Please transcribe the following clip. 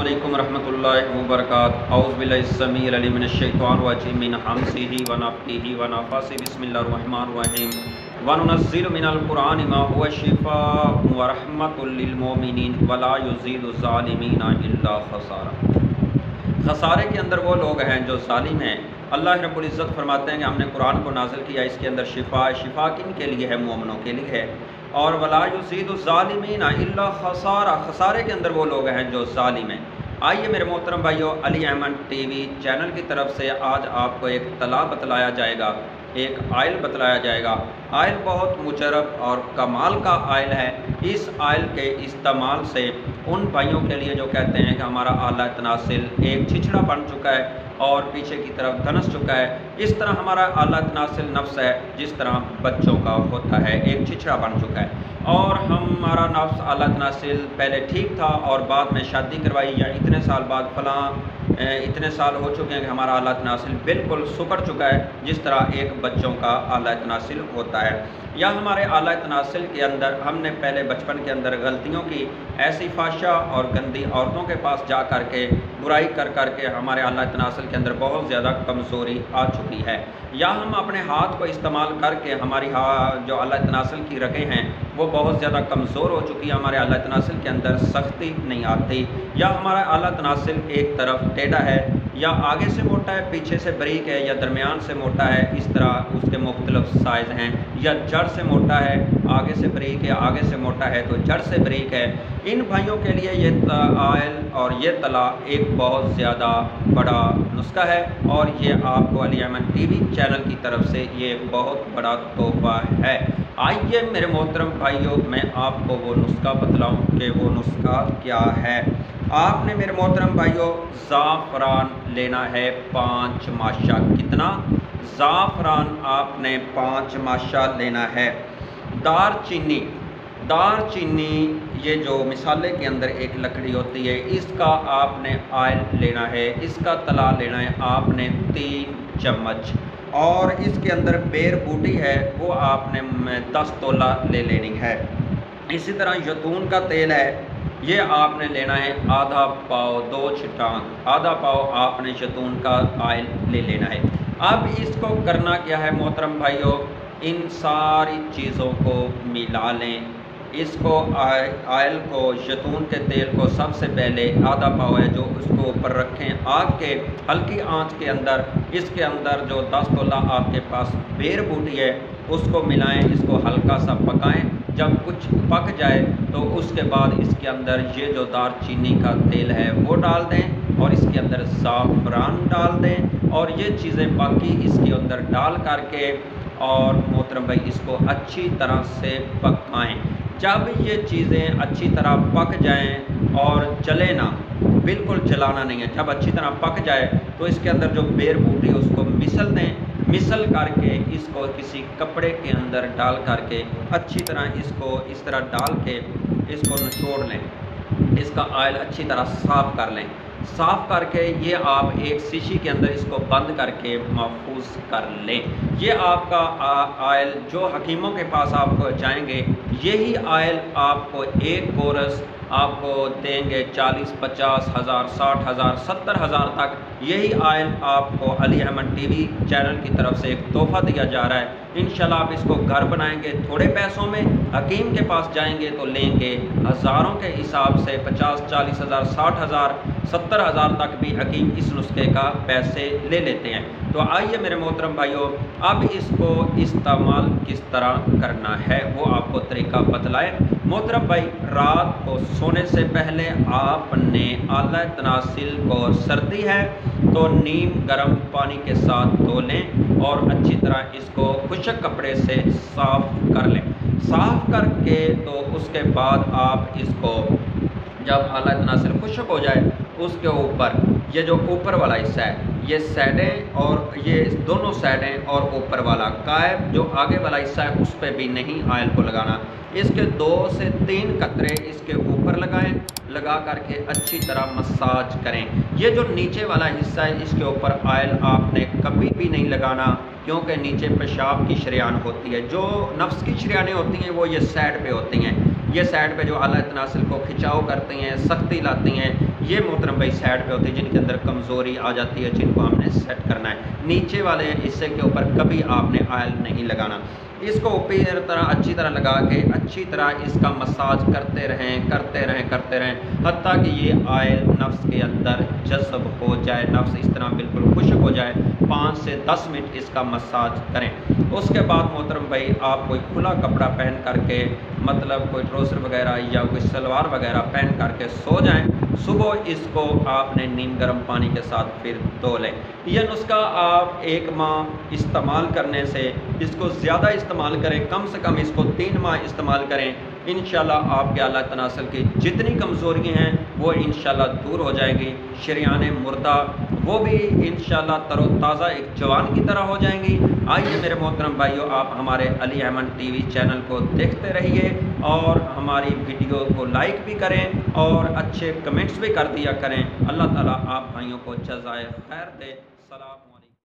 अस्सलामुअलैकुम रहमतुल्लाहि व बरकातुहू। औज़ु बिल्लाहि अस्समीइल अलीम मिनश शैतानिर रजीम मिन हम्ज़िही व नफ़्ख़िही व नफ़्ख़िही बिस्मिल्लाहिर रहमानिर रहीम। व नुनज़्ज़िलु मिनल क़ुरआनि मा हुवा शिफ़ाअun व रहमतुल लिल मोमिनीन व ला युज़ीदु ज़ालिमीना इल्ला ख़सारा। खसारे के अंदर वो लोग हैं जो ज़ालिम हैं। अल्लाह रब्बुल इज़्ज़त फरमाते हैं कि हमने कुरान को नाज़िल किया, इसके अंदर शिफ़ा किन के लिए है? मोमिनों के लिए है। और वला युज़ीदु ज़ालिमीना इल्ला ख़सारा, खसारे के अंदर वो लोग हैं जो ज़ालिम हैं। आइए मेरे मोहतरम भाइयों, अली अहमद टीवी चैनल की तरफ से आज आपको एक तला बतलाया जाएगा, एक आयल बतलाया जाएगा। आयल बहुत मुशर्रफ और कमाल का आयल है। इस आयल के इस्तेमाल से उन भाइयों के लिए जो कहते हैं कि हमारा आला तनासिल एक छिछड़ा बन चुका है और पीछे की तरफ धनस चुका है, इस तरह हमारा आला तनासिल नफ्स है जिस तरह बच्चों का होता है, एक छिछड़ा बन चुका है। और हमारा नफ्स आला तनासिल पहले ठीक था और बाद में शादी करवाई या इतने साल बाद इतने साल हो चुके हैं कि हमारा आला तनासिल बिल्कुल सुकड़ चुका है, जिस तरह एक बच्चों का आला तनासिल होता है। या हमारे आला तनासिल के अंदर हमने पहले बचपन के अंदर गलतियों की, ऐसी फाशा और गंदी औरतों के पास जा कर के बुराई कर कर के हमारे आला तनासिल के अंदर बहुत ज़्यादा कमज़ोरी आ चुकी है। या हम अपने हाथ को इस्तेमाल करके हमारी जो आला तनासिल की रगें हैं वो बहुत ज़्यादा कमज़ोर हो चुकी है, हमारे आला तनासिल के अंदर सख्ती नहीं आती। या हमारा आला तनासिल एक तरफ टेढ़ा है, या आगे से मोटा है, पीछे से बारीक है, या दरमियान से मोटा है, इस तरह उसके मुख्तलिफ साइज़ हैं। या जड़ से मोटा है, आगे से बारीक है, आगे से मोटा है तो जड़ से बारीक है। इन भाइयों के लिए ये आयल और ये तला एक बहुत ज़्यादा बड़ा नुस्खा है, और ये आपको अली अहमद टीवी चैनल की तरफ से ये बहुत बड़ा तोहफ़ा है। आइए मेरे मोहतरम भाइयों, मैं आपको वो नुस्खा बतलाऊं कि वो नुस्खा क्या है। आपने मेरे मोहतरम भाइयों ज़ाफ़रान लेना है 5 माशा। कितना? ज़ाफ़रान आपने 5 माशा लेना है। दारचीनी ये जो मिसाले के अंदर एक लकड़ी होती है, इसका आपने आयल लेना है, इसका तला लेना है आपने 3 चम्मच। और इसके अंदर बेर बूटी है वो आपने 10 तोला ले लेनी है। इसी तरह जैतून का तेल है, ये आपने लेना है आधा पाव, 2 छिटांग आधा पाव आपने जैतून का आयल ले लेना है। अब इसको करना क्या है मोहतरम भाइयों, इन सारी चीज़ों को मिला लें। इसको आयल को, जैतून के तेल को सबसे पहले आधा पाव है जो उसको ऊपर रखें आग के हल्की आंच के अंदर। इसके अंदर जो 10 तोला आपके पास बेर बूटी है उसको मिलाएं, इसको हल्का सा पकाएं। जब कुछ पक जाए तो उसके बाद इसके अंदर ये जो दारचीनी का तेल है वो डाल दें और इसके अंदर ज़ाफ़रान डाल दें, और ये चीज़ें बाकी इसके अंदर डाल करके और मोहतरम भाई इसको अच्छी तरह से पकाएं। जब ये चीज़ें अच्छी तरह पक जाएं और जले ना, बिल्कुल जलाना नहीं है, जब अच्छी तरह पक जाए तो इसके अंदर जो बेर बूटी है उसको मिसल दें। मिसल करके इसको किसी कपड़े के अंदर डाल करके अच्छी तरह इसको इस तरह डाल के इसको निचोड़ लें। इसका आयल अच्छी तरह साफ़ कर लें। साफ़ करके ये आप एक शीशी के अंदर इसको बंद करके महफूज कर लें। ये आपका आयल जो हकीमों के पास आप जाएंगे, यही आयल आपको एक कोरस आपको देंगे 40, 50 हज़ार, 60 हज़ार, 70 हज़ार तक। यही आयल आपको अली अहमद टीवी चैनल की तरफ से एक तोहफ़ा दिया जा रहा है। इंशाल्लाह आप इसको घर बनाएंगे थोड़े पैसों में, हकीम के पास जाएंगे तो लेंगे हज़ारों के हिसाब से, 50, 40 हज़ार, 60 हज़ार, 70 हज़ार तक भी हकीम इस नुस्खे का पैसे ले लेते हैं। तो आइए मेरे मोहतरम भाइयों, अब इसको इस्तेमाल किस तरह करना है वो आपको तरीका बतलाएं। मोहतरम भाई, रात को सोने से पहले आपने आला तनासिल को, सर्दी है तो नीम गर्म पानी के साथ धो लें और अच्छी तरह इसको खुश्क कपड़े से साफ़ कर लें। साफ़ करके तो उसके बाद आप इसको जब आला तनासिल खुश्क हो जाए उसके ऊपर ये जो ऊपर वाला हिस्सा है, ये साइडें और ये दोनों साइडें और ऊपर वाला कायब जो आगे वाला हिस्सा है उस पर भी नहीं आयल को लगाना। इसके 2 से 3 कतरे इसके ऊपर लगाएं, लगा करके अच्छी तरह मसाज करें। ये जो नीचे वाला हिस्सा है इसके ऊपर आयल आपने कभी भी नहीं लगाना, क्योंकि नीचे पेशाब की शरियान होती है। जो नफ्स की शरियानें होती हैं वो ये साइड पे होती हैं। یہ سائڈ پہ جو اعلیٰ تناسل کو کھچاؤ کرتی ہیں، سختی لاتی ہیں، یہ محترم بھائی سائڈ پہ ہوتی ہے جن کے اندر کمزوری آ جاتی ہے، جن کو ہم نے سیٹ کرنا ہے۔ نیچے والے حصے کے اوپر کبھی آپ نے آئل نہیں لگانا، اس کو اوپر طرح اچھی طرح لگا کے اچھی طرح اس کا مساج کرتے رہیں کرتے رہیں کرتے رہیں، حتیٰ کہ یہ آئل نفس کے اندر جذب ہو جائے، نفس اس طرح بالکل خشک ہو جائے۔ 5 سے 10 منٹ اس کا مساج کریں۔ اس کے بعد محترم بھائی آپ کوئی کھلا کپڑا پہن کر کے، مطلب کوئی ٹروزر وغیرہ یا کوئی سلوار وغیرہ پہن کر کے سو جائیں۔ صبح اس کو آپ نے نیم گرم پانی کے ساتھ پھر دھو لیں۔ یہ نسخہ آپ 1 ماہ استعمال کرنے سے، اس کو زیادہ استعمال کریں، کم سے کم اس کو 3 ماہ استعمال کریں، انشاءاللہ آپ کے اعلیٰ تناسل کی جتنی کمزوریاں ہیں وہ انشاءاللہ دور ہو جائیں گی۔ شریان مردہ وہ بھی انشاءاللہ تر و تازہ ایک جوان کی طرح ہو جائیں گی۔ آئیے میرے محترم بھائیو، آپ ہمارے علی احمد ٹی وی چینل کو دیکھتے رہیے اور ہماری ویڈیو کو لائک بھی کریں اور اچھے کمنٹس بھی کر دیا کریں۔ اللہ تعالیٰ آپ بھائیوں کو جزائے خیر دے۔ السلام علیکم۔